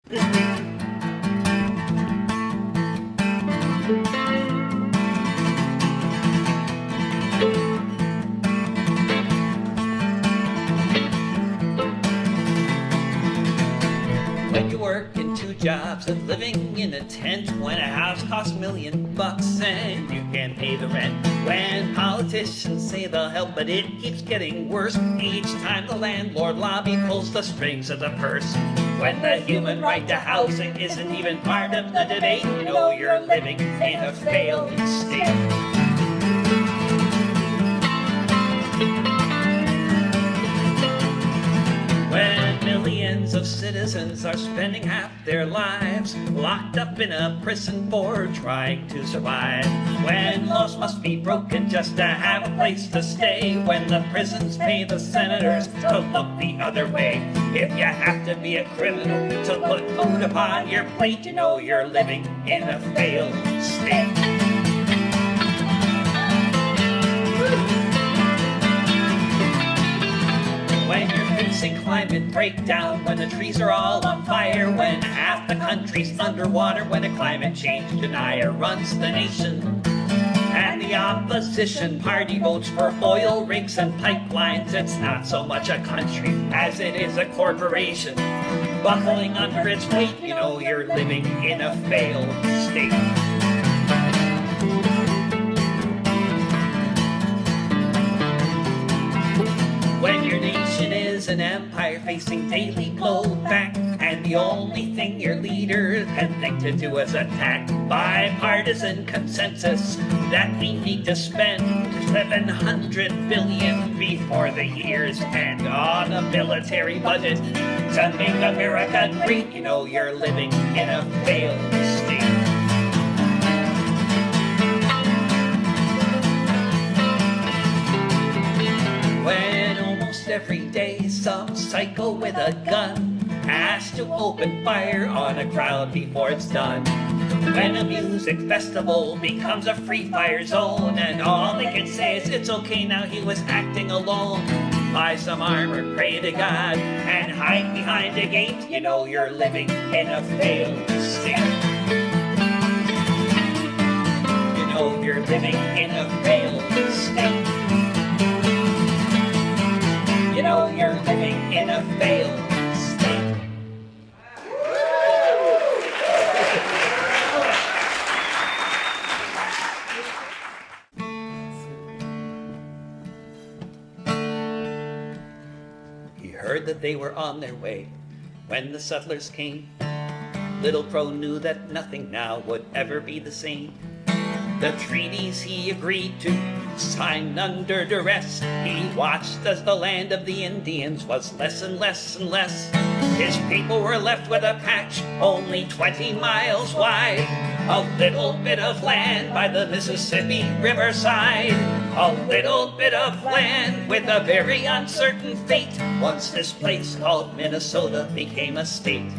When you work in 2 jobs and living in a tent, when a house costs $1 million and you can't pay the rent, when politicians say they'll help but it keeps getting worse each time the landlord lobby pulls the strings of the purse, when the human right to housing isn't even part of the debate, you know you're living in a failed state. When millions of citizens are spending half their lives locked up in a prison for trying to survive, when laws must be broken just to have a place to stay, when the prisons pay the senators to look the other way, if you have to be a criminal to put food upon your plate, you know you're living in a failed state. When you're facing climate breakdown, when the trees are all on fire, when half the country's underwater, when a climate change denier runs the nation, and the opposition party votes for oil rigs and pipelines, it's not so much a country as it is a corporation buckling under its weight, you know you're living in a failed state. When your nation is an empire facing daily blowback, and the only thing your leader can think to do is attack, bipartisan consensus that we need to spend $700 billion before the year's end on a military budget to make America great, you know you're living in a failed state. When almost every day some psycho with a gun has to open fire on a crowd before it's done, when a music festival becomes a free fire zone and all they can say is it's okay now he was acting alone, buy some armor, pray to God, and hide behind a gate, you know you're living in a failed state. You know you're living in a failed state. You know you're living in a failed state. He heard that they were on their way when the settlers came. Little Crow knew that nothing now would ever be the same. The treaties he agreed to, signed under duress, he watched as the land of the Indians was less and less and less. His people were left with a patch only 20 miles wide, a little bit of land by the Mississippi riverside, a little bit of land with a very uncertain fate once this place called Minnesota became a state.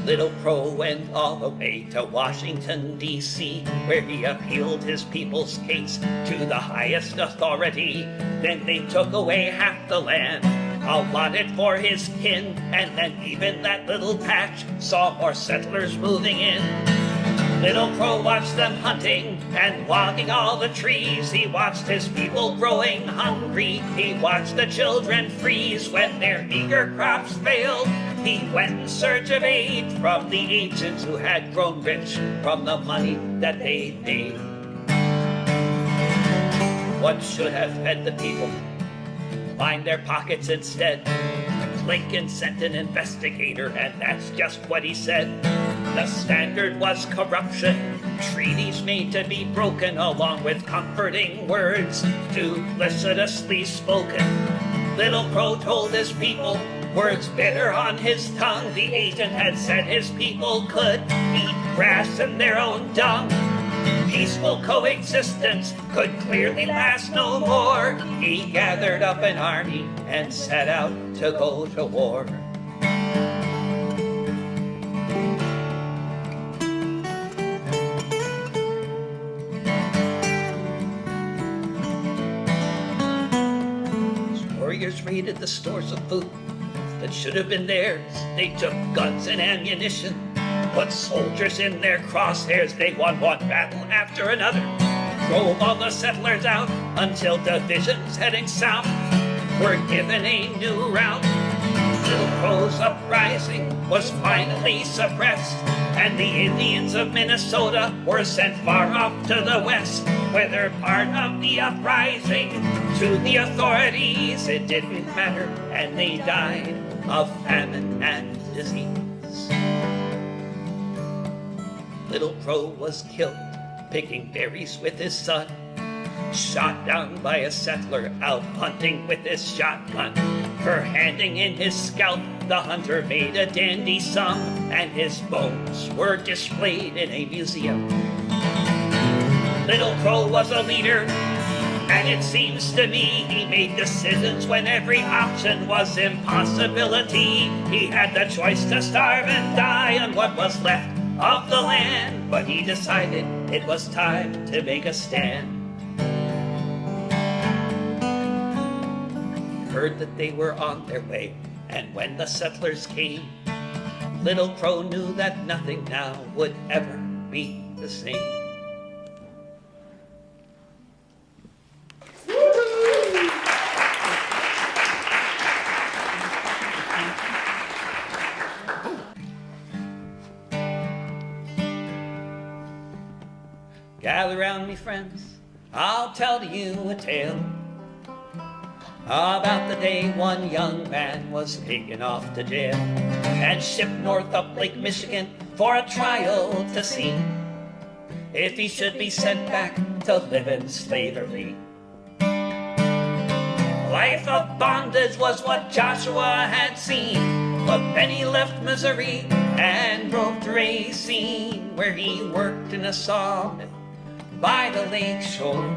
Little Crow went all the way to Washington, D.C., where he appealed his people's case to the highest authority. Then they took away half the land, allotted for his kin, and then even that little patch saw more settlers moving in. Little Crow watched them hunting and logging all the trees. He watched his people growing hungry. He watched the children freeze when their meager crops failed. He went in search of aid from the agents who had grown rich from the money that they made. What should have fed the people lined their pockets instead. Lincoln sent an investigator, and that's just what he said. The standard was corruption, treaties made to be broken, along with comforting words duplicitously spoken. Little Crow told his people, words bitter on his tongue, the agent had said his people could eat grass and their own dung. Peaceful coexistence could clearly last no more. He gathered up an army and set out to go to war. Warriors raided the stores of food, that should have been theirs. They took guns and ammunition, put soldiers in their crosshairs. They won one battle after another, drove all the settlers out until divisions heading south were given a new route. Little Crow's uprising was finally suppressed, and the Indians of Minnesota were sent far off to the west, where they're part of the uprising. To the authorities it didn't matter, and they died of famine and disease. Little Crow was killed picking berries with his son, shot down by a settler out hunting with his shotgun. For handing in his scalp, the hunter made a dandy sum, and his bones were displayed in a museum. Little Crow was a leader, and it seems to me he made decisions when every option was impossibility. He had the choice to starve and die on what was left of the land, but he decided it was time to make a stand. Heard that they were on their way, and when the settlers came, Little Crow knew that nothing now would ever be the same. Gather round me, friends, I'll tell you a tale about the day one young man was taken off to jail and shipped north up Lake Michigan for a trial to see if he should be sent back to live in slavery. Life of bondage was what Joshua had seen, but then he left Missouri and drove to Racine, where he worked in a sawmill by the lake shore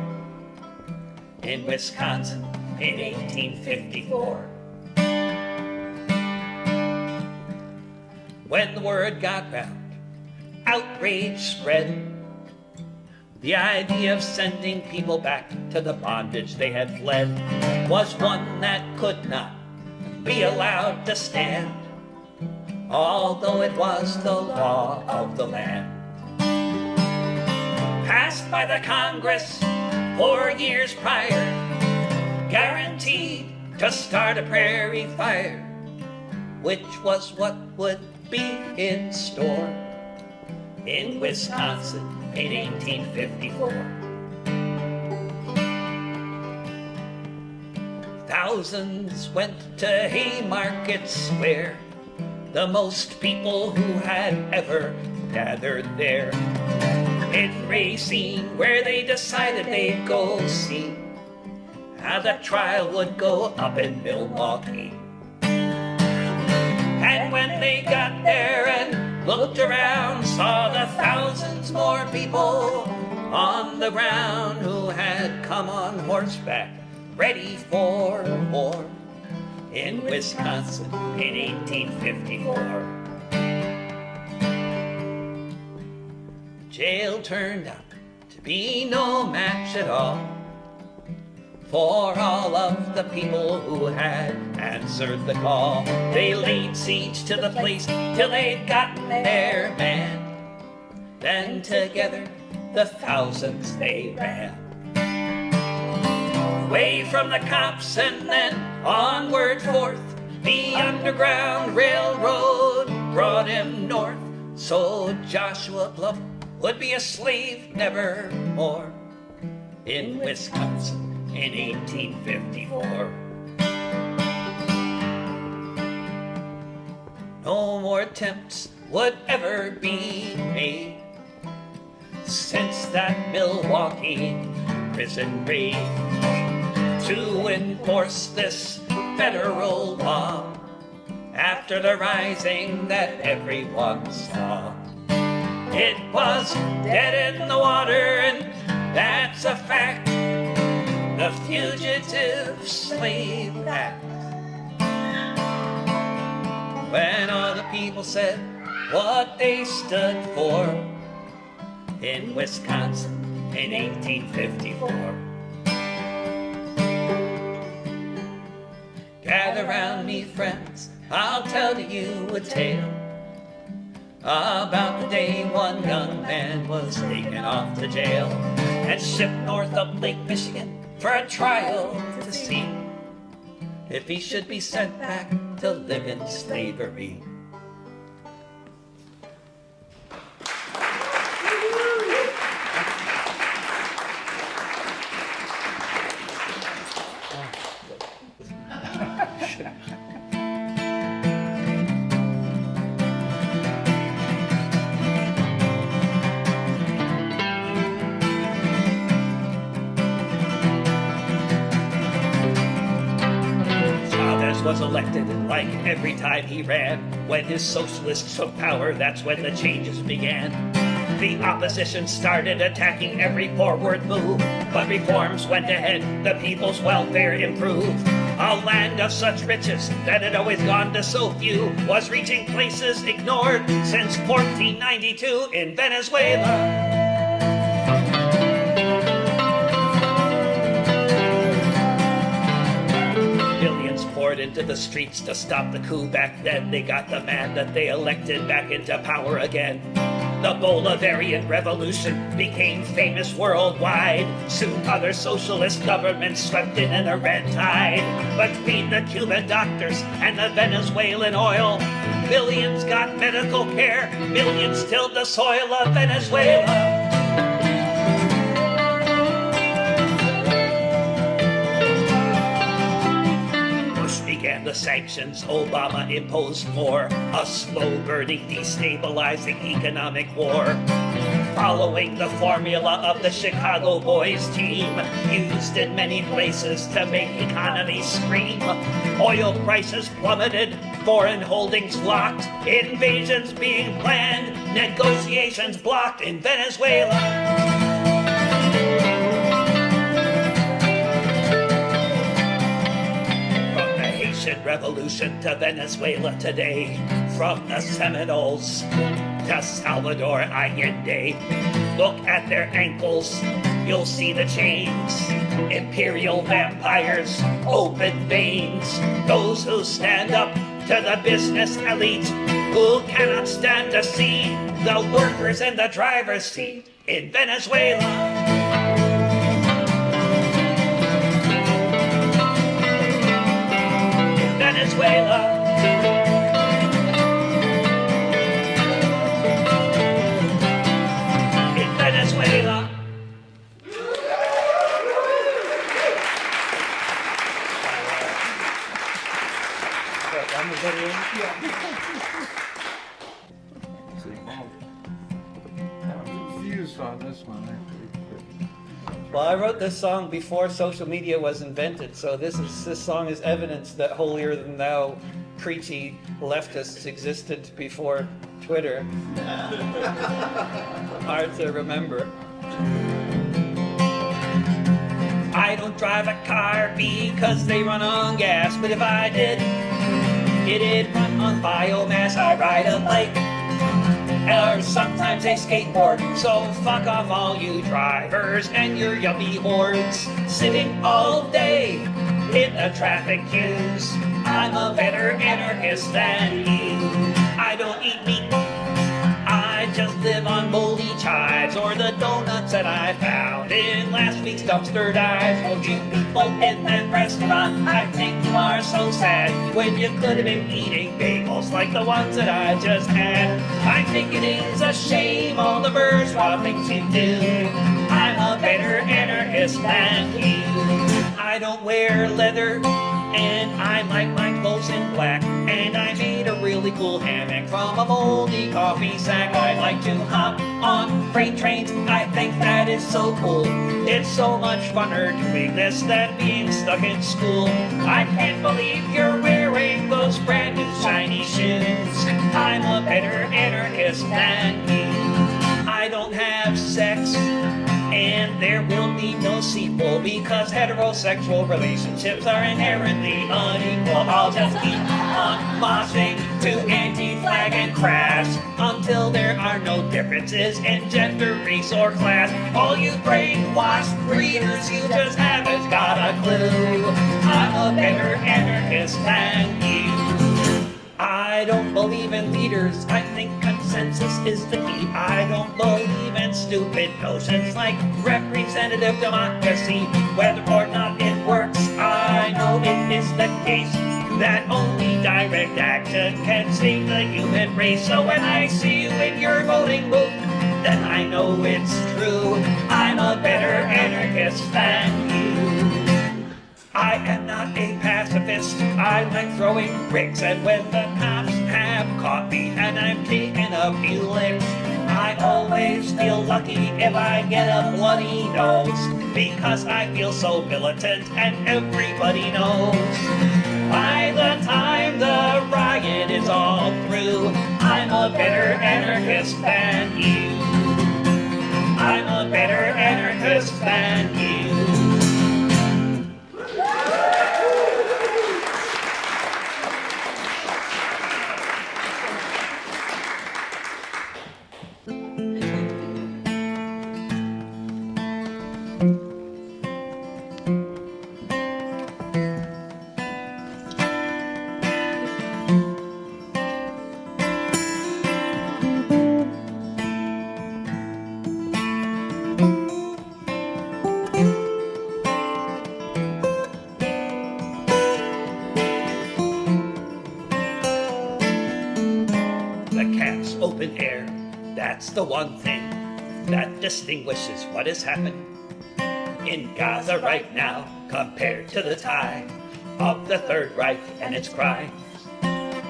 in Wisconsin in 1854. When the word got round, outrage spread. The idea of sending people back to the bondage they had fled was one that could not be allowed to stand, although it was the law of the land. Passed by the Congress 4 years prior, guaranteed to start a prairie fire, which was what would be in store in Wisconsin in 1854. Thousands went to Haymarket Square, the most people who had ever gathered there. In Racine, where they decided they'd go see how the trial would go up in Milwaukee. And when they got there and looked around, saw the thousands more people on the ground who had come on horseback, ready for war in Wisconsin in 1854. Jail turned out to be no match at all for all of the people who had answered the call. They laid siege to the place till they'd gotten their man. Then together the thousands they ran away from the cops, and then onward forth. The Underground Railroad brought him north, so Joshua Bluff would be a slave never more in Wisconsin in 1854. No more attempts would ever be made since that Milwaukee prison raid to enforce this federal law after the rising that everyone saw. It was dead in the water, and that's a fact. The Fugitive Slave Act. When all the people said what they stood for in Wisconsin in 1854. Gather round me, friends, I'll tell you a tale about the day one young man was taken off to jail and shipped north of Lake Michigan for a trial to see if he should be sent back to live in slavery. Was elected, and like every time he ran, when his socialists took power, that's when the changes began. The opposition started attacking every forward move, but reforms went ahead, the people's welfare improved. A land of such riches that had always gone to so few was reaching places ignored since 1492 in Venezuela. Poured into the streets to stop the coup back then. They got the man that they elected back into power again. The Bolivarian Revolution became famous worldwide. Soon other socialist governments swept in a red tide. Between the Cuban doctors and the Venezuelan oil, billions got medical care, millions tilled the soil of Venezuela. Began the sanctions Obama imposed more, a slow-burning, destabilizing economic war. Following the formula of the Chicago Boys team, used in many places to make economies scream. Oil prices plummeted, foreign holdings locked, invasions being planned, negotiations blocked in Venezuela. Revolution to Venezuela today, from the Seminoles to Salvador Allende. Look at their ankles, you'll see the chains. Imperial vampires, open veins. Those who stand up to the business elite, who cannot stand to see the workers in the driver's seat in Venezuela. Venezuela. In Venezuela. I'm confused on this one, actually. Well, I wrote this song before social media was invented, so this song is evidence that holier than thou, preachy leftists existed before Twitter. Hard to remember. I don't drive a car because they run on gas, but if I did, it'd run on biomass. I ride a bike, or sometimes a skateboard, so fuck off all you drivers and your yuppie hordes, sitting all day in the traffic queues. I'm a better anarchist than you. I don't eat meat, I just live on moldy chives or the donuts that I found in last week's dumpster dives. Won't you people in that restaurant, I think you are so sad when you could have been eating bagels like the ones that I just had. I think it is a shame all the bourgeois things you do. I'm a better anarchist than you. I don't wear leather and I like my clothes in black, and I made a really cool hammock from a moldy coffee sack. I like to hop on freight trains, I think that is so cool. It's so much funner doing this than being stuck in school. I can't believe you're wearing those brand new shiny shoes. I'm a better anarchist than you. I don't have sex, and there will be no sequel because heterosexual relationships are inherently unequal. I'll just keep on moshing to anti-flag and crash until there are no differences in gender, race, or class. All you brainwashed readers, you just haven't got a clue. I'm a better anarchist anarchist than you. I don't believe in leaders, I think consensus is the key. I don't believe in stupid notions like representative democracy. Whether or not it works, I know it is the case that only direct action can save the human race. So when I see you in your voting booth, then I know it's true. I'm a better anarchist than you. I am not a pacifist, I like throwing bricks, and when the cops have caught me and I'm taking a few licks, I always feel lucky if I get a bloody nose, because I feel so militant and everybody knows. By the time the riot is all through, I'm a better anarchist than you. I'm a better anarchist than you. Open air, that's the one thing that distinguishes what is happening in Gaza right now compared to the time of the Third Reich and its crimes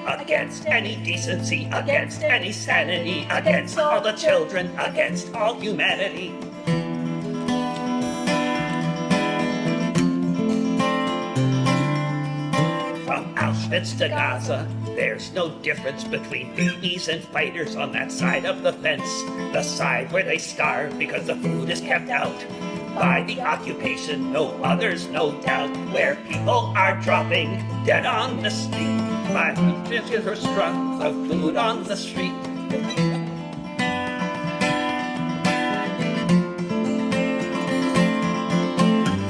against any decency, against any sanity, against all the children, against all humanity. From Auschwitz to Gaza, there's no difference between babies and fighters on that side of the fence, the side where they starve because the food is kept out by the occupation, no others, no doubt, where people are dropping dead on the street. My hundreds are struck of food on the street.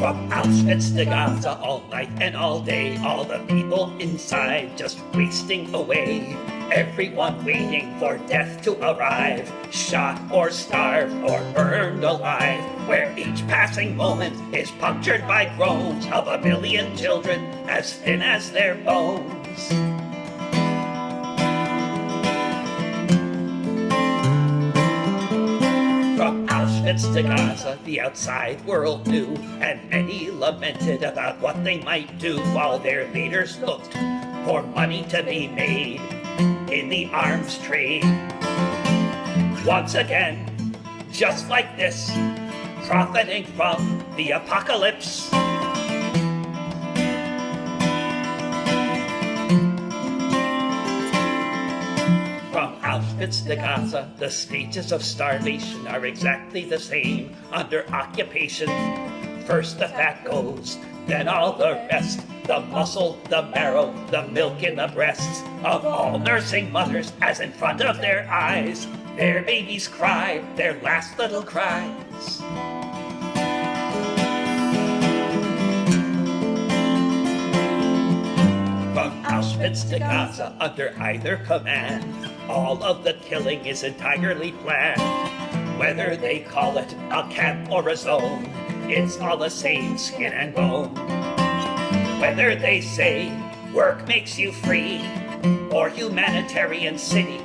From Auschwitz to Gaza, all night and all day, all the people inside just wasting away. Everyone waiting for death to arrive, shot or starved or burned alive, where each passing moment is punctured by groans of a million children as thin as their bones. From Auschwitz to Gaza, the outside world knew, and many lamented about what they might do while their leaders looked for money to be made in the arms trade. Once again, just like this, profiting from the apocalypse. From Auschwitz to Gaza, the stages of starvation are exactly the same under occupation. First the fat goes, then all the rest, the muscle, the marrow, the milk in the breasts of all nursing mothers, as in front of their eyes, their babies cry their last little cries. From Auschwitz to Gaza, under either command, all of the killing is entirely planned. Whether they call it a camp or a zone, it's all the same skin and bone. Whether they say work makes you free or humanitarian city,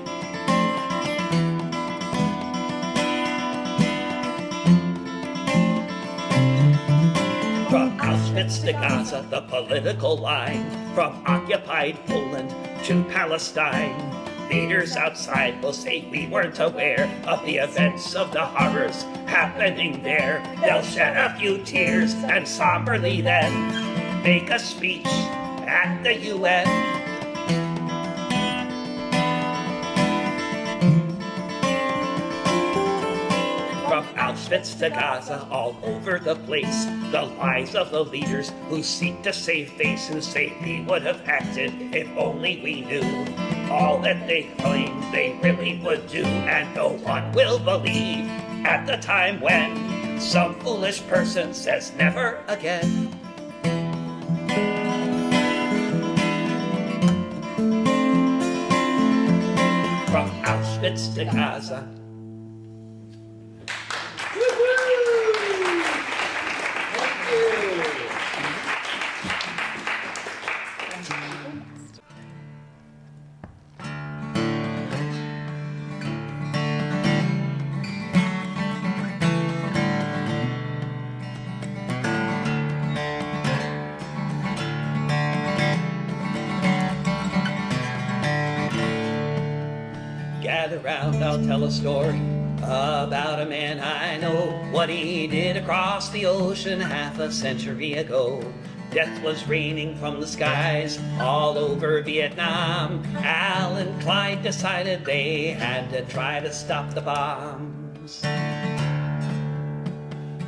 from Auschwitz to Gaza, the political line, from occupied Poland to Palestine. Leaders outside will say we weren't aware of the events of the horrors happening there. They'll shed a few tears and somberly then make a speech at the UN. From Auschwitz to Gaza, all over the place, the lies of the leaders who seek to save face, who say we would have acted if only we knew all that they claim they really would do, and no one will believe at the time when some foolish person says never again. Auschwitz to Gaza. Gather round, I'll tell a story about a man I know, what he did across the ocean half a century ago. Death was raining from the skies all over Vietnam. Al and Clyde decided they had to try to stop the bombs.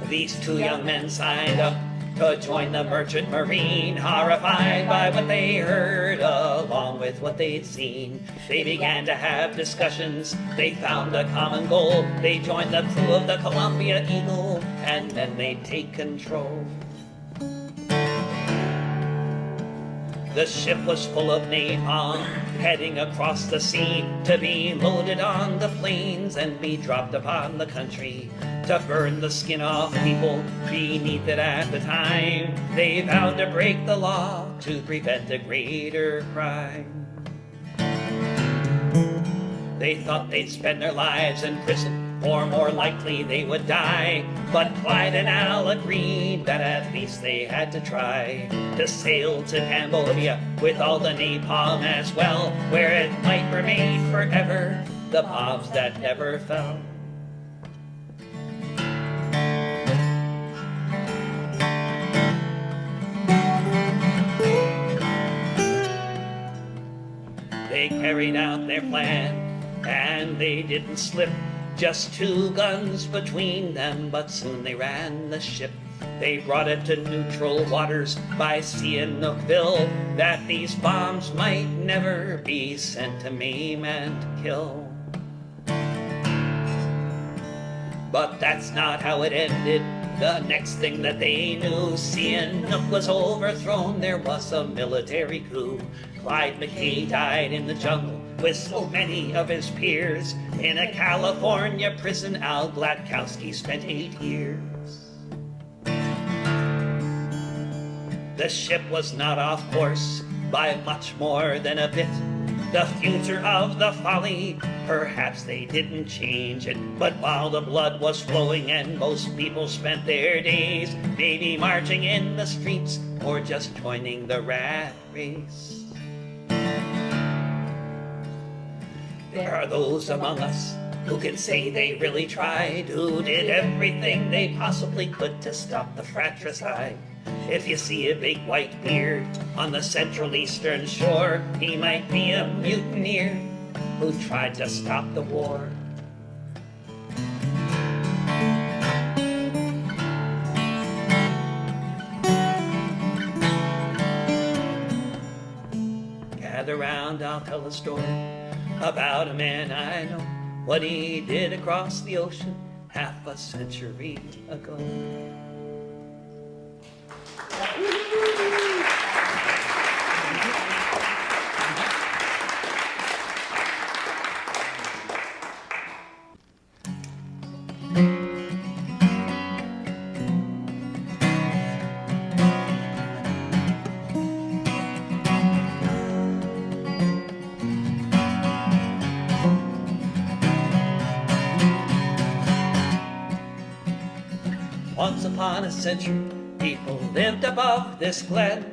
These two young men signed up to join the merchant marine, horrified by what they heard along with what they'd seen. They began to have discussions, they found a common goal. They joined the crew of the Columbia Eagle, and then they'd take control. The ship was full of napalm, heading across the sea to be loaded on the planes and be dropped upon the country to burn the skin off people beneath it at the time. They vowed to break the law to prevent a greater crime. They thought they'd spend their lives in prison, or more likely they would die. But Clyde and Al agreed that at least they had to try to sail to Cambodia with all the napalm as well, where it might remain forever, the bombs that never fell. They carried out their plan, and they didn't slip. Just two guns between them, but soon they ran the ship. They brought it to neutral waters by sea in Nookville, that these bombs might never be sent to maim and kill. But that's not how it ended. The next thing that they knew, Sihanouk was overthrown. There was a military coup. Clyde McKay died in the jungle with so many of his peers. In a California prison, Al Gladkowski spent 8 years. The ship was not off course by much more than a bit. The future of the folly, perhaps they didn't change it. But while the blood was flowing and most people spent their days maybe marching in the streets or just joining the rat race. There are those among us who can say they really tried, who did everything they possibly could to stop the fratricide. If you see a big white beard on the Central Eastern shore, he might be a mutineer who tried to stop the war. Gather round, I'll tell a story about a man I know, what he did across the ocean half a century ago. Once upon a century, people lived above this glen.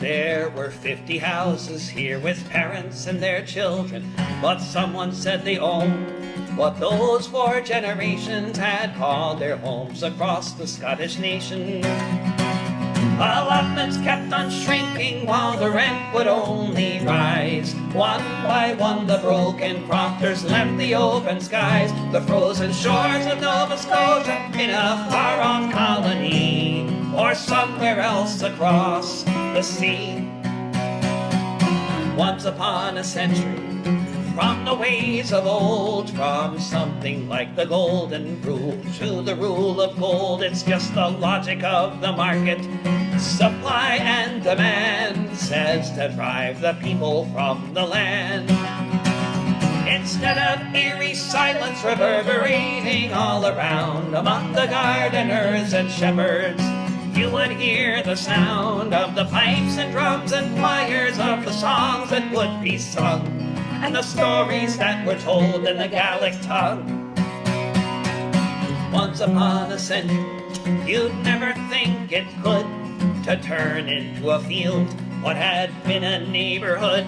There were 50 houses here with parents and their children, but someone said they owned what those 4 generations had called their homes across the Scottish nation. Allotments kept on shrinking while the rent would only rise. One by one the broken crofters left the open skies, the frozen shores of Nova Scotia in a far-off colony, or somewhere else across the sea. Once upon a century, from the ways of old, from something like the golden rule to the rule of gold, it's just the logic of the market. Supply and demand says to drive the people from the land. Instead of eerie silence reverberating all around, among the gardeners and shepherds, you would hear the sound of the pipes and drums and choirs of the songs that would be sung, and the stories that were told in the Gallic tongue. Once upon a century, you'd never think it could, to turn into a field what had been a neighborhood.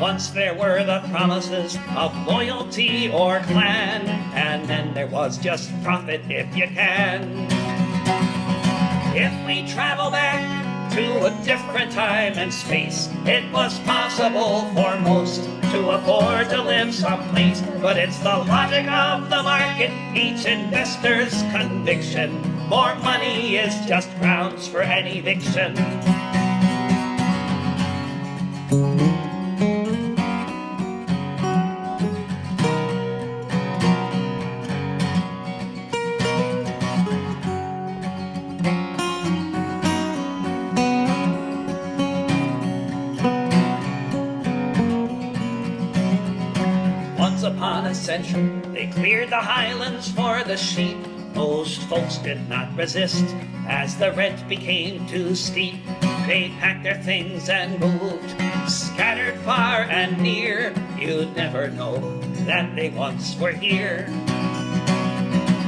Once there were the promises of loyalty or clan, and then there was just profit if you can. If we travel back to a different time and space, it was possible for most to afford to live someplace. But it's the logic of the market, each investor's conviction. More money is just grounds for an eviction. Upon a century, they cleared the highlands for the sheep. Most folks did not resist as the rent became too steep. They packed their things and moved, scattered far and near. You'd never know that they once were here.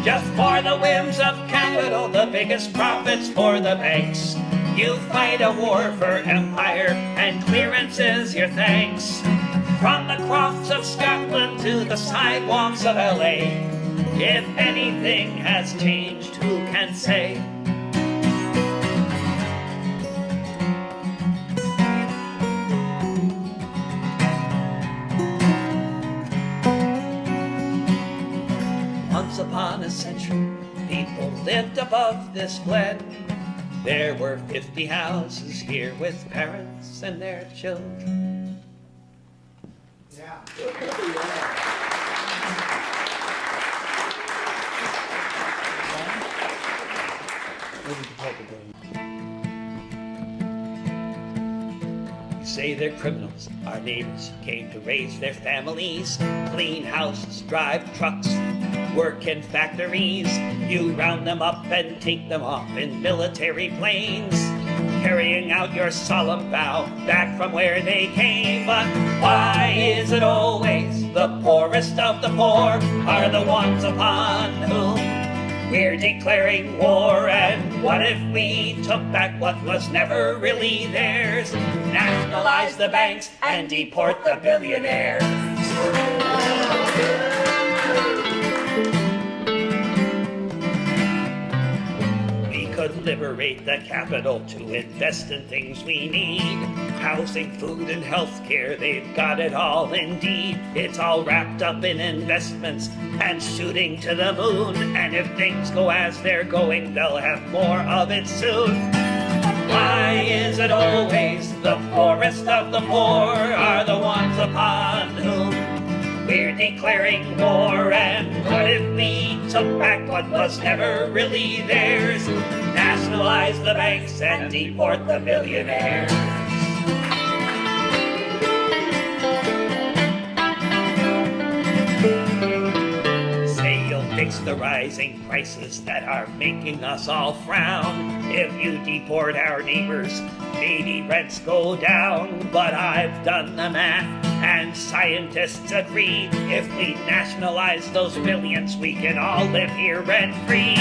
Just for the whims of capital, the biggest profits for the banks. You fight a war for empire, and clearance is your thanks. From the crofts of Scotland to the sidewalks of LA, if anything has changed, who can say? Once upon a century, people lived above this glen. There were 50 houses here with parents and their children. You say they're criminals, our neighbors came to raise their families, clean houses, drive trucks, work in factories. You round them up and take them off in military planes, carrying out your solemn vow back from where they came. But why is it always the poorest of the poor are the ones upon whom we're declaring war? And what if we took back what was never really theirs? Nationalize the banks and deport the billionaires. Could liberate the capital to invest in things we need. Housing, food, and healthcare, they've got it all indeed. It's all wrapped up in investments and shooting to the moon. And if things go as they're going, they'll have more of it soon. Why is it always the poorest of the poor are the ones upon whom we're declaring war? And what if we took back what was never really theirs? Nationalize the banks and deport the billionaires. Say you'll fix the rising prices that are making us all frown. If you deport our neighbors, maybe rents go down. But I've done the math, and scientists agree. If we nationalize those billions, we can all live here rent-free.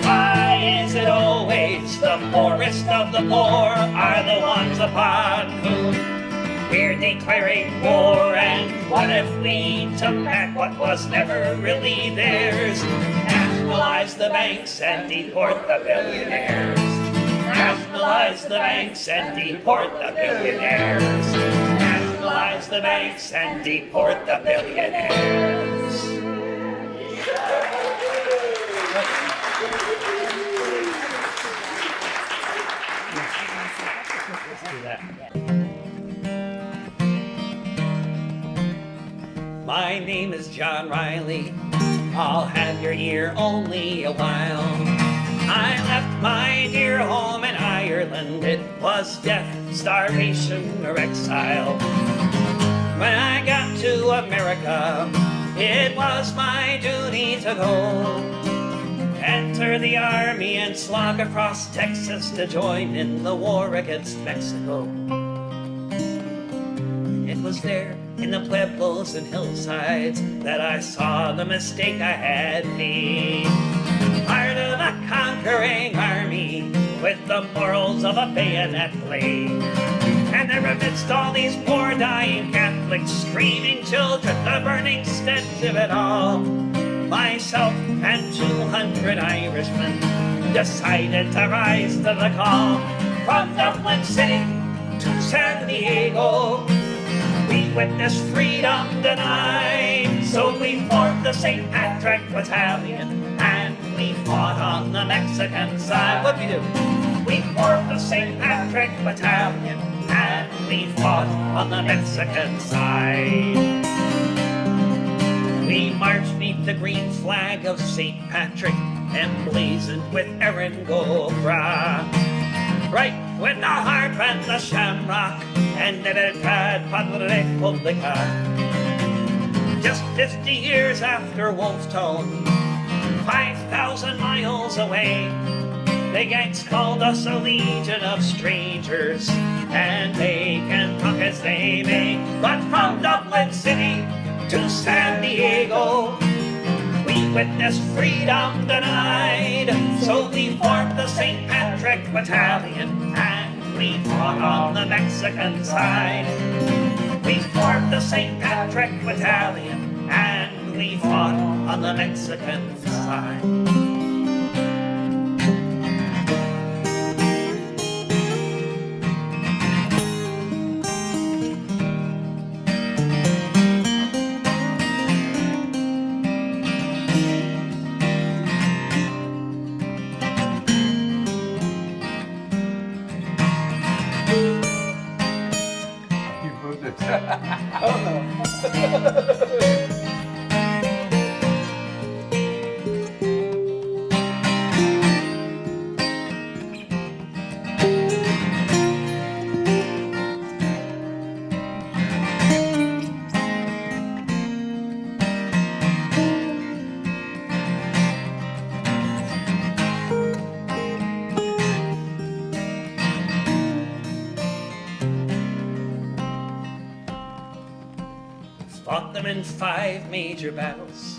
Why is it always the poorest of the poor are the ones upon whom we're declaring war? And what if we took back what was never really theirs? Nationalize the banks and deport the billionaires. Nationalize the banks and deport the billionaires. Nationalize the banks and deport the billionaires. My name is John Riley. I'll have your ear only a while. I left my dear home in Ireland. It was death, starvation, or exile. When I got to America, it was my duty to go. Enter the army and slog across Texas to join in the war against Mexico. It was there in the pueblos and hillsides that I saw the mistake I had made. Part of a conquering army with the morals of a bayonet blade. And there amidst all these poor dying Catholics, screaming children, the burning stench of it all, myself and 200 Irishmen decided to rise to the call. From Dublin City to San Diego, we witnessed freedom denied. So we formed the St. Patrick Battalion and we fought on the Mexican side. What'd we do? We formed the St. Patrick Battalion and we fought on the Mexican side. We marched beneath the green flag of St. Patrick, emblazoned with Erin Gobra. Right with the harp and the shamrock, and Libertad para la República. Just 50 years after Wolftown, 5,000 miles away, the Yanks called us a legion of strangers, and they can talk as they may. But from Dublin City to San Diego, we witnessed freedom denied. So we formed the St. Patrick Battalion and we fought on the Mexican side. We formed the St. Patrick Battalion and we fought on the Mexican side. Fought them in 5 major battles.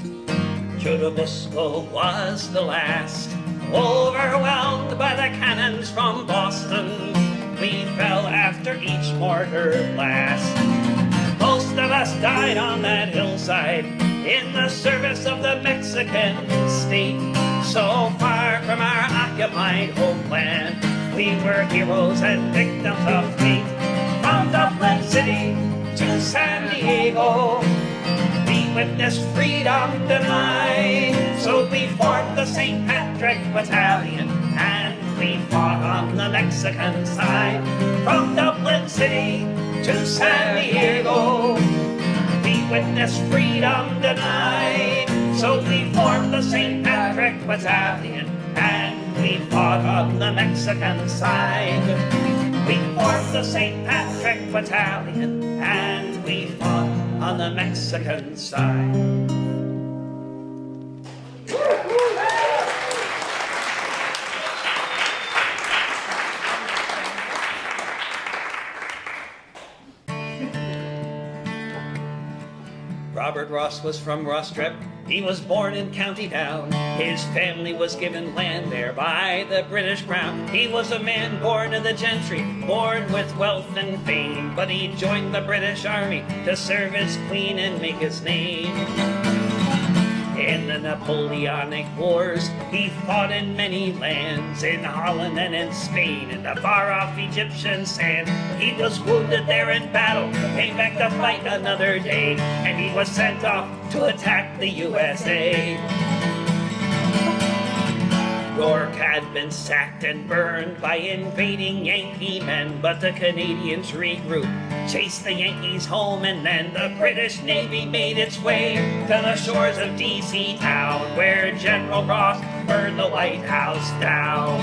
Churubusco was the last. Overwhelmed by the cannons from Boston, we fell after each mortar blast. Most of us died on that hillside in the service of the Mexican state. So far from our occupied homeland, we were heroes and victims of fate. From Dublin City to San Diego, we witnessed freedom denied. So we formed the St. Patrick Battalion and we fought on the Mexican side. From Dublin City to San Diego, we witnessed freedom denied. So we formed the St. Patrick Battalion and we fought on the Mexican side. We formed the St. Patrick Battalion and we fought on the Mexican side. Robert Ross was from Rostrep. He was born in County Down. His family was given land there by the British Crown. He was a man born of the gentry, born with wealth and fame, but he joined the British Army to serve his queen and make his name. In the Napoleonic Wars, he fought in many lands, in Holland and in Spain, in the far-off Egyptian sand. He was wounded there in battle, came back to fight another day, and he was sent off to attack the USA. York had been sacked and burned by invading Yankee men, but the Canadians regrouped, chased the Yankees home, and then the British Navy made its way to the shores of D.C. town, where General Ross burned the White House down.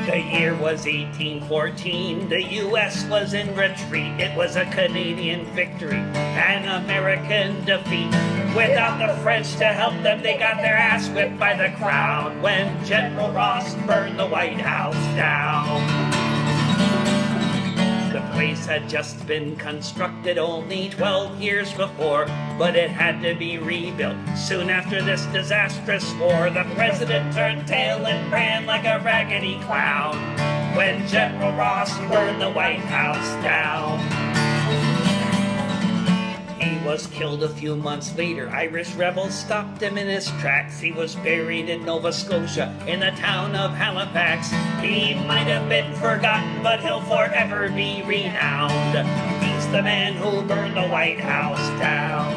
The year was 1814. The U.S. was in retreat. It was a Canadian victory, an American defeat. Without the French to help them, they got their ass whipped by the crowd when General Ross burned the White House down. The place had just been constructed only 12 years before, but it had to be rebuilt soon after this disastrous war. The president turned tail and ran like a raggedy clown when General Ross burned the White House down. He was killed a few months later. Irish rebels stopped him in his tracks. He was buried in Nova Scotia in the town of Halifax. He might have been forgotten, but he'll forever be renowned. He's the man who burned the White House down.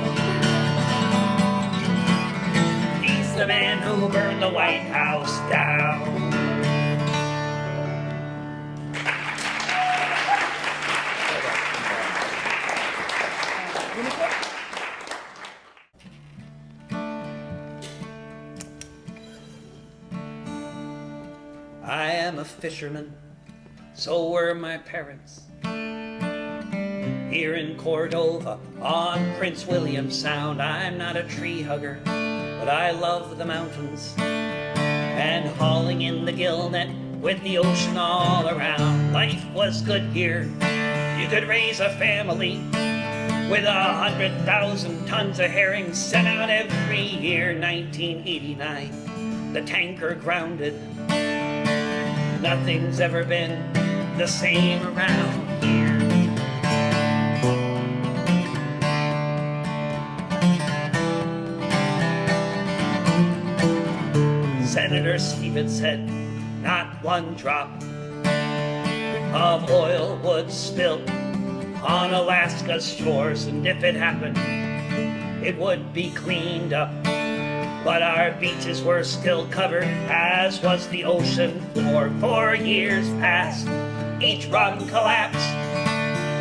He's the man who burned the White House down. I am a fisherman, so were my parents. Here in Cordova, on Prince William Sound, I'm not a tree hugger, but I love the mountains and hauling in the gill net with the ocean all around. Life was good here. You could raise a family with 100,000 tons of herring sent out every year. 1989, the tanker grounded. Nothing's ever been the same around here. Senator Stevens said not one drop of oil would spill on Alaska's shores, and if it happened, it would be cleaned up. But our beaches were still covered, as was the ocean floor. 4 years passed, each run collapsed.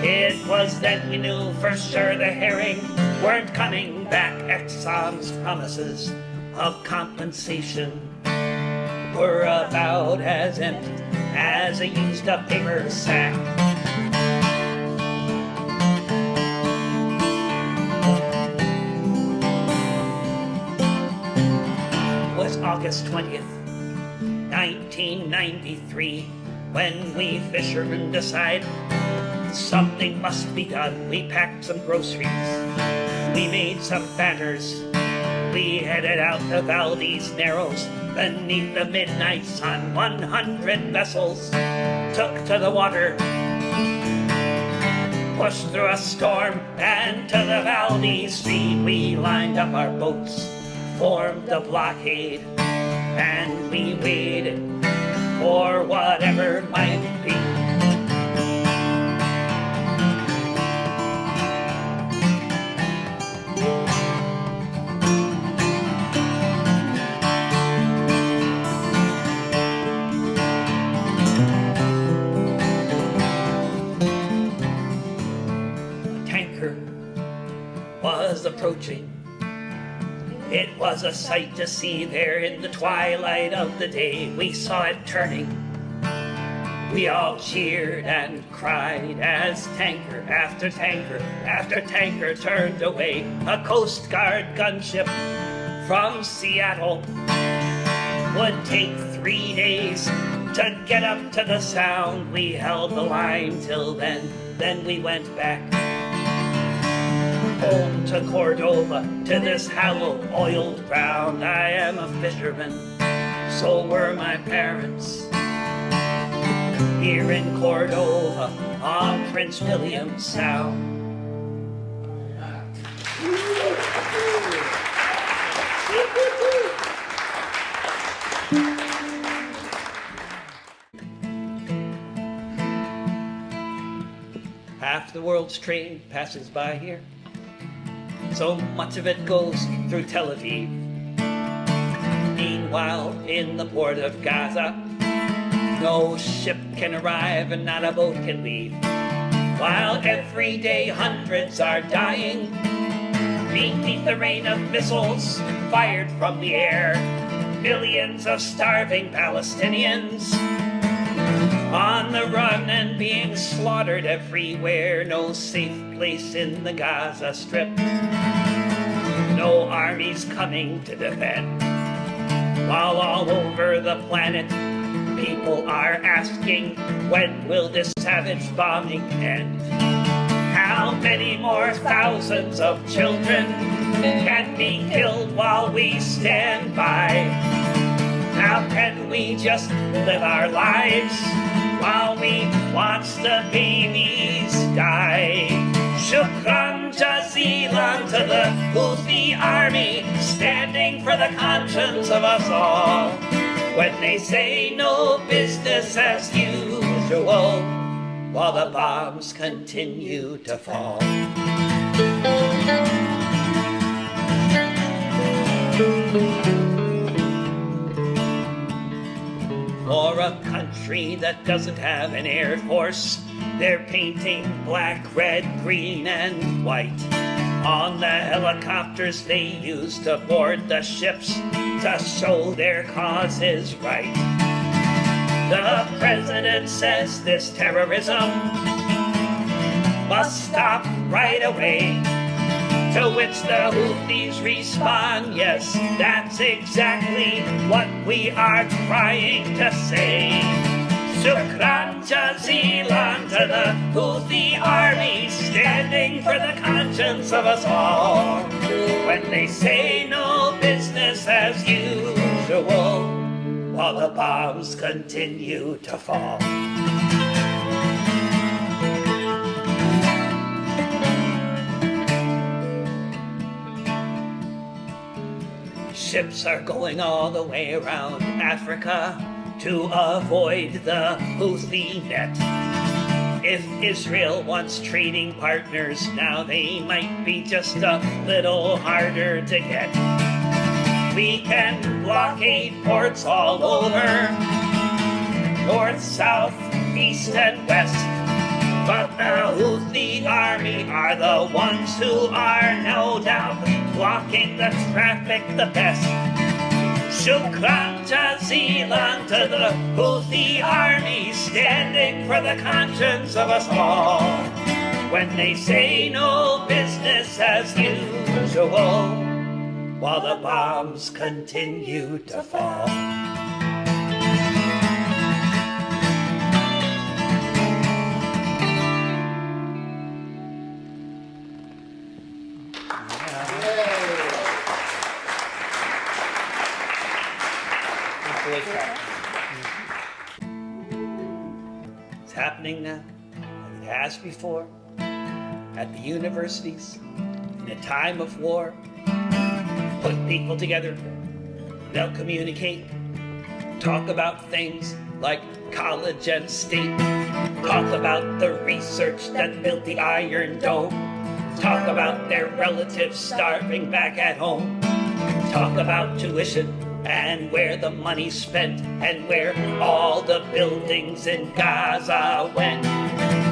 It was then we knew for sure the herring weren't coming back. Exxon's promises of compensation were about as empty as a used-up paper sack. August 20th, 1993, when we fishermen decide something must be done. We packed some groceries, we made some banners, we headed out to Valdez Narrows beneath the midnight sun. 100 vessels took to the water, pushed through a storm and to the Valdez Sea. We lined up our boats, formed a blockade, and we waited for whatever might be. A tanker was approaching. It was a sight to see there in the twilight of the day. We saw it turning. We all cheered and cried as tanker after tanker after tanker turned away. A Coast Guard gunship from Seattle would take 3 days to get up to the Sound. We held the line till then we went back home to Cordova, to this hallowed oiled ground. I am a fisherman, so were my parents. Here in Cordova, on Prince William Sound. Half the world's trade passes by here. So much of it goes through Tel Aviv. Meanwhile, in the port of Gaza, no ship can arrive and not a boat can leave. While every day hundreds are dying beneath the rain of missiles fired from the air. Millions of starving Palestinians On the run and being slaughtered everywhere, no safe place in the Gaza Strip. No armies coming to defend. While all over the planet, people are asking, when will this savage bombing end? How many more thousands of children can be killed while we stand by? How can we just live our lives while we watch the babies die? Shukran jazilan to the Houthi army, standing for the conscience of us all. When they say no business as usual, while the bombs continue to fall. For a country that doesn't have an air force, they're painting black, red, green, and white on the helicopters they use to board the ships to show their cause is right. The president says this terrorism must stop right away, to which the Houthis respond, yes, that's exactly what we are trying to say. Shukran jazilan to the Houthi army, standing for the conscience of us all. When they say no business as usual, while the bombs continue to fall. Ships are going all the way around Africa to avoid the Houthi net. If Israel wants trading partners, now they might be just a little harder to get. We can blockade ports all over, north, south, east, and west. But the Houthi army are the ones who are no doubt blocking the traffic the best. Shukran jazilan to the Houthi army, standing for the conscience of us all. When they say no business as usual, while the bombs continue to fall. It's happening now, and it has before, at the universities, in a time of war. Put people together, they'll communicate, talk about things like college and state, talk about the research that built the Iron Dome, talk about their relatives starving back at home, talk about tuition and where the money's spent and where all the buildings in Gaza went.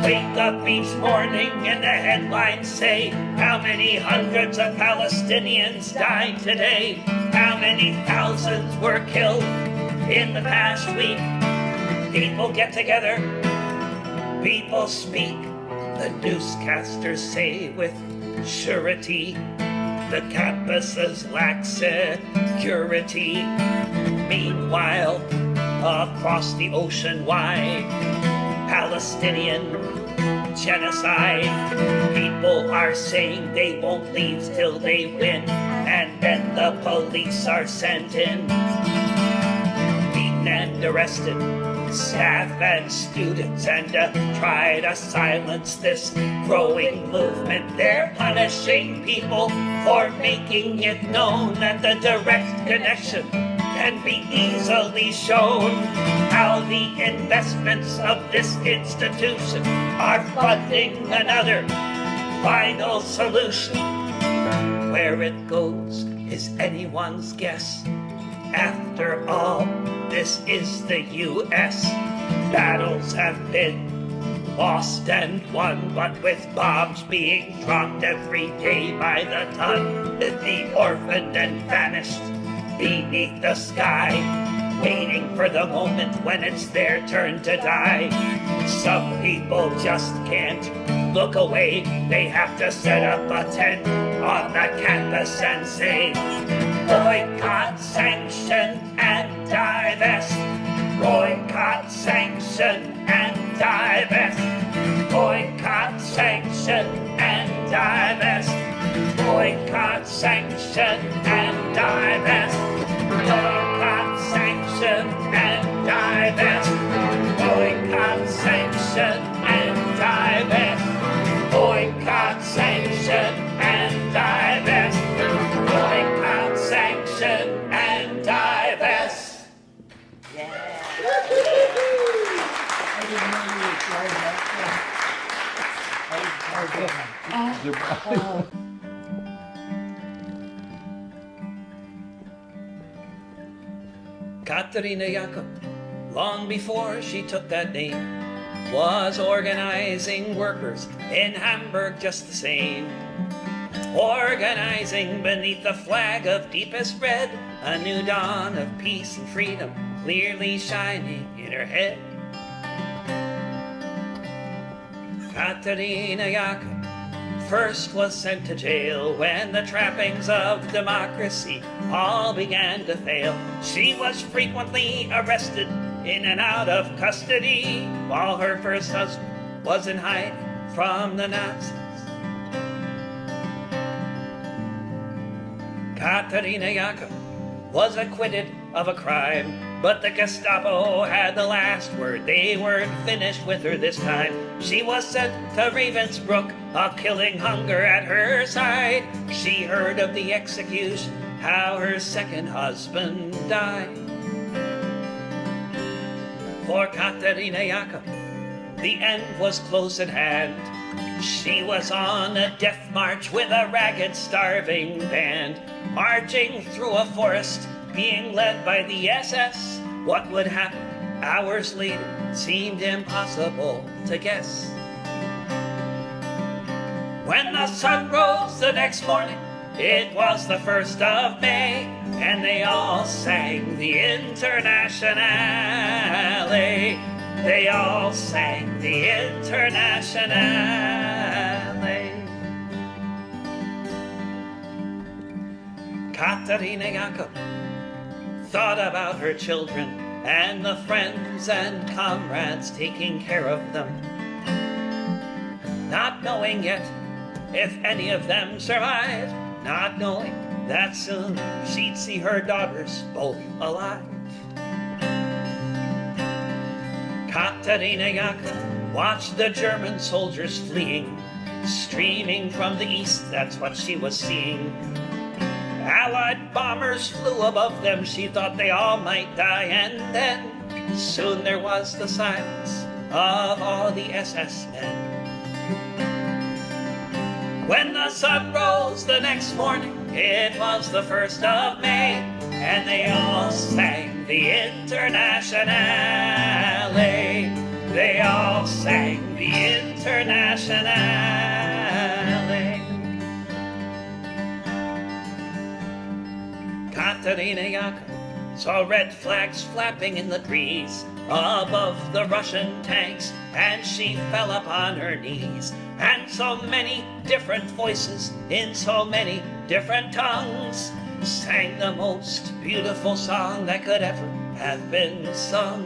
Wake up each morning and the headlines say how many hundreds of Palestinians died today, how many thousands were killed in the past week. People get together, people speak, the newscasters say with surety the campuses lack security. Meanwhile, across the ocean wide, Palestinian genocide. People are saying they won't leave till they win, and then the police are sent in, beaten and arrested, staff and students, and try to silence this growing movement. They're punishing people for making it known that the direct connection can be easily shown. How the investments of this institution are funding another final solution. Where it goes is anyone's guess. After all, this is the U.S. Battles have been lost and won, but with bombs being dropped every day by the ton, the orphaned and vanished beneath the sky. waiting for the moment when it's their turn to die. Some people just can't look away. They have to set up a tent on the campus and say, boycott, sanction, and divest. Boycott, sanction, and divest. Boycott, sanction, and divest. Boycott, sanction, and divest. Boycott, sanction, and divest. Boycott, sanction, and divest. Boycott, sanction, and divest. Boycott, sanction, and divest. I didn't know you were trying that. Katerina Jakob, long before she took that name, was organizing workers in Hamburg just the same. Organizing beneath the flag of deepest red, a new dawn of peace and freedom clearly shining in her head. Katerina Jakob first was sent to jail when the trappings of democracy all began to fail. She was frequently arrested in and out of custody while her first husband was in hiding from the Nazis. Katerina Jakob was acquitted of a crime, but the Gestapo had the last word. They weren't finished with her this time. She was sent to Ravensbrück, a killing hunger at her side. She heard of the execution, how her second husband died. For Katerina Jakob, the end was close at hand. She was on a death march with a ragged, starving band, marching through a forest, being led by the SS. What would happen hours later seemed impossible to guess. When the sun rose the next morning, it was the 1st of May, and they all sang the Internationale. They all sang the Internationale. Katerina Jakob thought about her children and the friends and comrades taking care of them, not knowing yet if any of them survived, not knowing that soon she'd see her daughters both alive. Katerina Jakob watched the German soldiers fleeing, streaming from the east, that's what she was seeing. Allied bombers flew above them, she thought they all might die, and then soon there was the silence of all the SS men. When the sun rose the next morning, it was the 1st of May, and they all sang the Internationale. They all sang the Internationale. Katerina Jakob saw red flags flapping in the breeze above the Russian tanks, and she fell upon her knees. And so many different voices in so many different tongues sang the most beautiful song that could ever have been sung.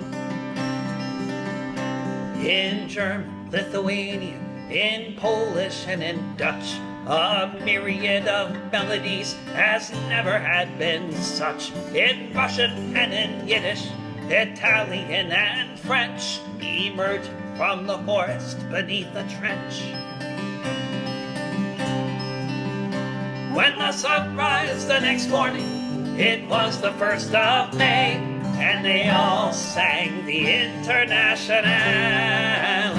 In German, Lithuanian, in Polish, and in Dutch, a myriad of melodies as never had been such. In Russian and in Yiddish, Italian and French, emerged from the forest beneath the trench. When the sun rose the next morning, it was the 1st of May, and they all sang the Internationale.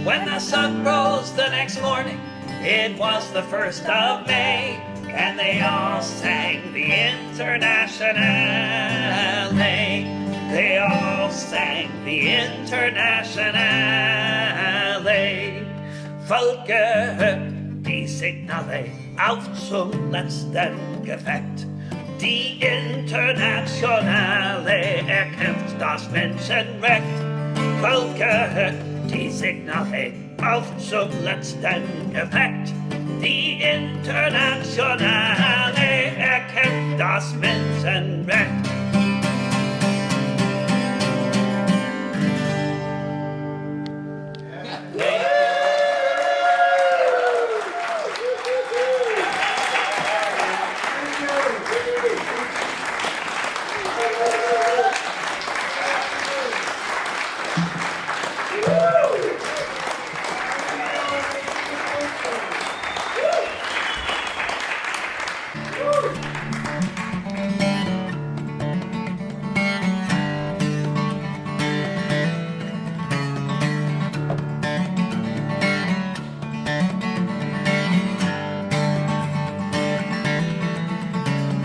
When the sun rose the next morning, it was the 1st of May, and they all sang the Internationale. They all sang the Internationale. Folge die Signale auf zum letzten Gefecht. Die Internationale erkämpft das Menschenrecht. Völker, die Signale auf zum letzten Effekt. Die Internationale erkämpft das Menschenrecht.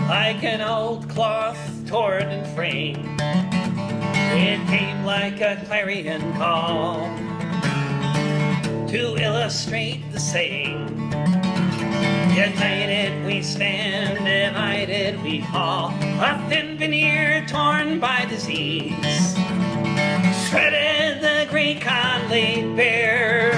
Like an old cloth torn and framed, it came like a clarion call to illustrate the saying, united we stand, divided we fall. A thin veneer torn by disease shredded the great con laid bare,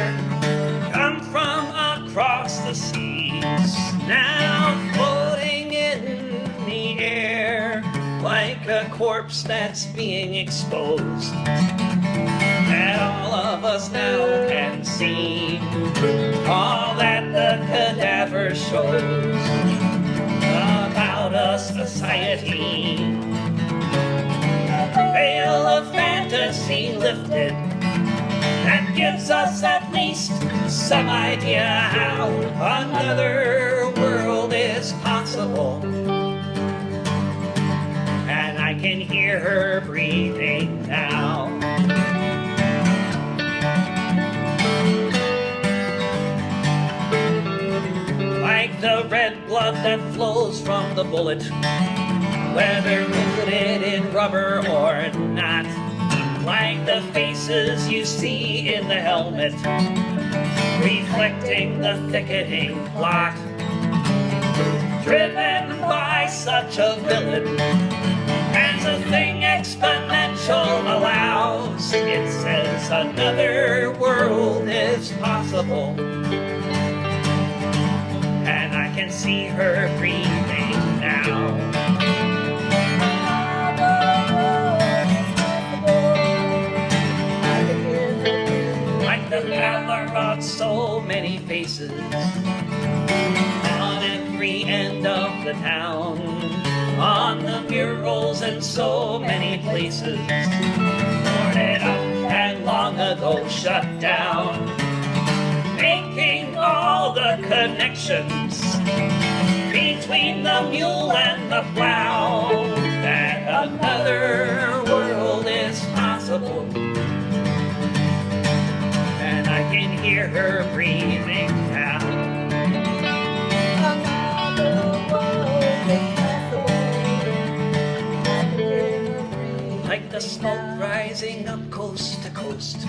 come from across the seas, now floating in the air like a corpse that's being exposed, that all of us now can see, all that the cadaver shows about a society, a veil of fantasy lifted that gives us at least some idea how another world is possible. And I can hear her breathing now. Like the red blood that flows from the bullet, whether coated in rubber or not, like the faces you see in the helmet, reflecting the thickening plot, driven by such a villain, as a thing exponential allows, it says another world is possible. And I can see her breathing now. Like the pallor of so many faces on every end of the town, on the murals in so many places, boarded up and long ago shut down, making all the connections between the mule and the plow, that another world is possible. And I can hear her breathing now. Like the smoke rising up coast to coast,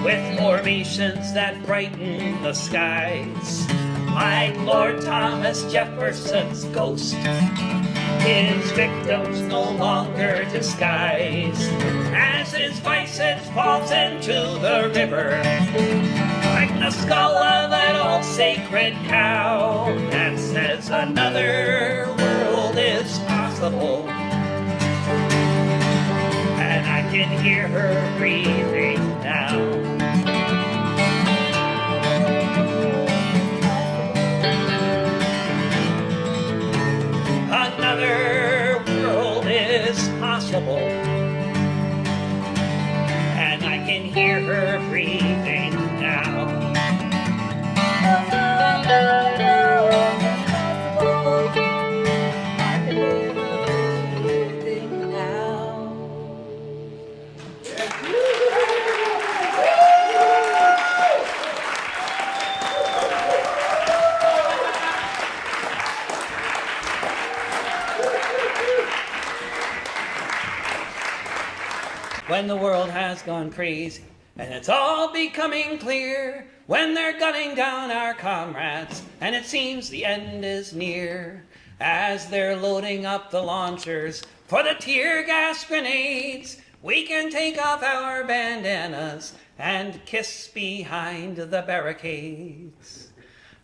with formations that brighten the skies, like Lord Thomas Jefferson's ghost, his victims no longer disguise, as his visage falls into the river, like the skull of an old sacred cow that says another world is possible. And I can hear her breathing now. Another world is possible. And I can hear her breathing now. When the world has gone crazy and it's all becoming clear, when they're gunning down our comrades and it seems the end is near, as they're loading up the launchers for the tear gas grenades. We can take off our bandanas and kiss behind the barricades.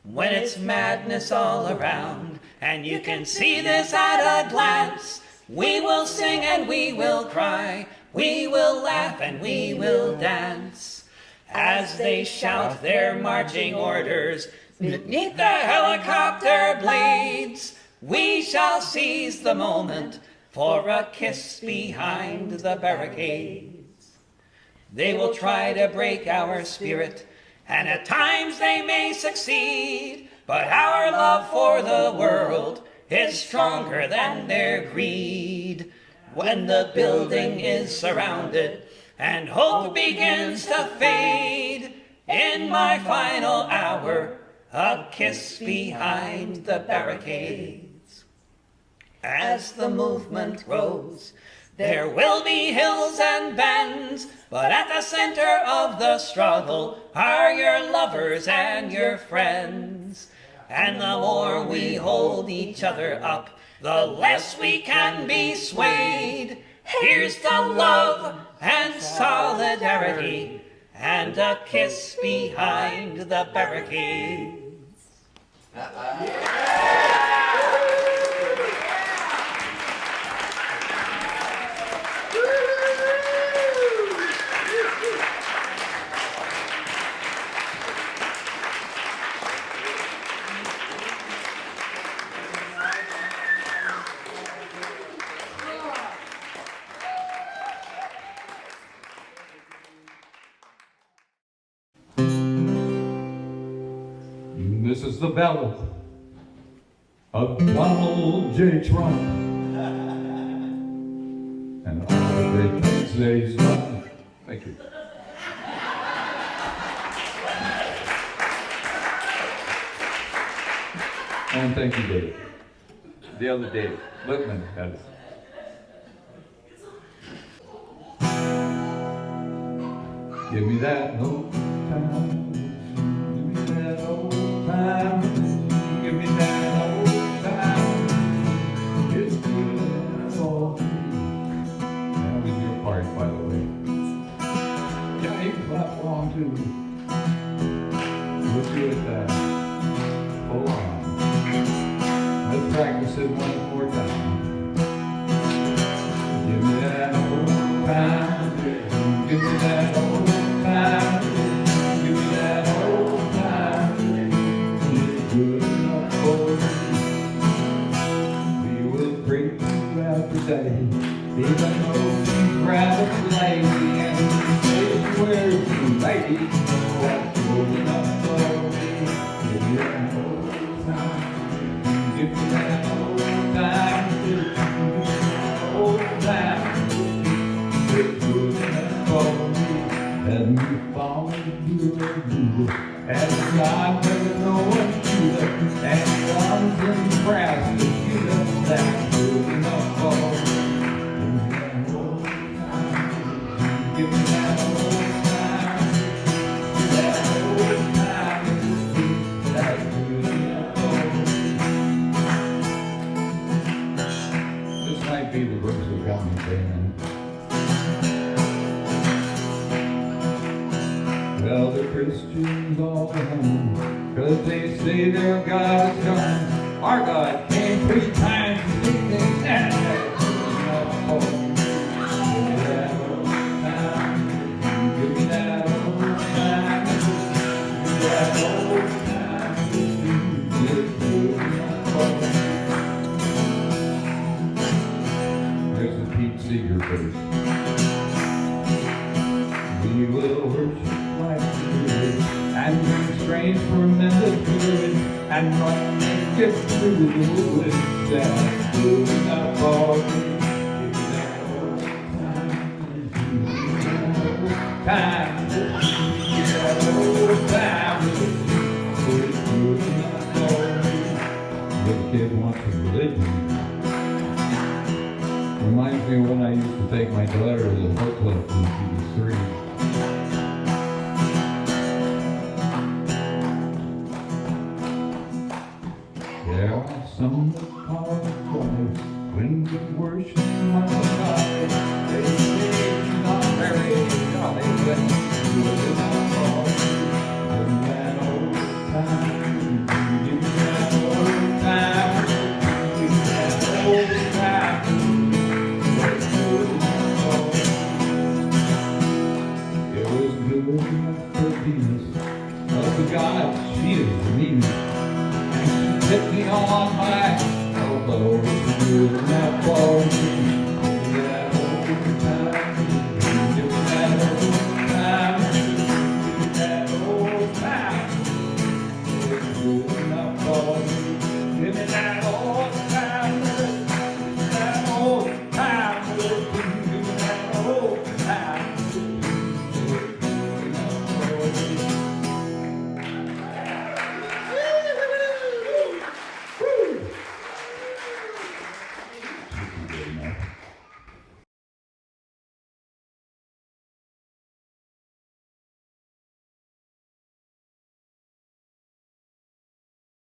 When it's madness all around, and you can see this at a glance, we will sing and we will cry, we will laugh and we will dance, as they shout their marching orders beneath the helicopter blades. We shall seize the moment for a kiss behind the barricades. They will try to break our spirit, and at times they may succeed, but our love for the world is stronger than their greed. When the building is surrounded and hope begins to fade, in my final hour, a kiss behind the barricades. As the movement grows, there will be hills and bends, but at the center of the struggle are your lovers and your friends. And the more we hold each other up, the less we can be swayed. Here's to love and solidarity, and a kiss behind the barricades. This is the ballad of Donald J. Trump and all the great things that he's done. Thank you. And thank you, Dave. The other Dave, Lippman, had it. Give me that old time. Give me that old time. Give me that old time. It's good for me. That was your part, by the way. Yeah, you can clap along too. Let's do it that. Hold on. Let's practice it one more time. Give me that old time. Give me that old time. Give me that old time. It's good enough for me. We will pray throughout the day, even though we rather play. And we say we're too late. That's good enough for me. Give me that old time. Give me that old time. Give me that old time. It's good enough for me. And we fall into a groove, and God doesn't know what to do, and God's in the brass to get us that good enough for me. Give me that old time. Give me that old time. That's good enough for me. This might be the verse that got me saying. Well, the Christians all home, 'cause they say their God is gone. Our God came 3 times to see them, and that's enough for me. Give me that old time. Give me that old time. Give me that old time. It's good enough for me. There's a Pete Seeger verse. We will worship like good, and bring strange fermented good, and run and get through the woods. That's good enough for me. Give me that old time. Give me that old time. Give me that old time. It's good enough for me. Little kid wants a religion. Reminds me of when I used to take my daughter to the book club when she was 3. There are some that call on my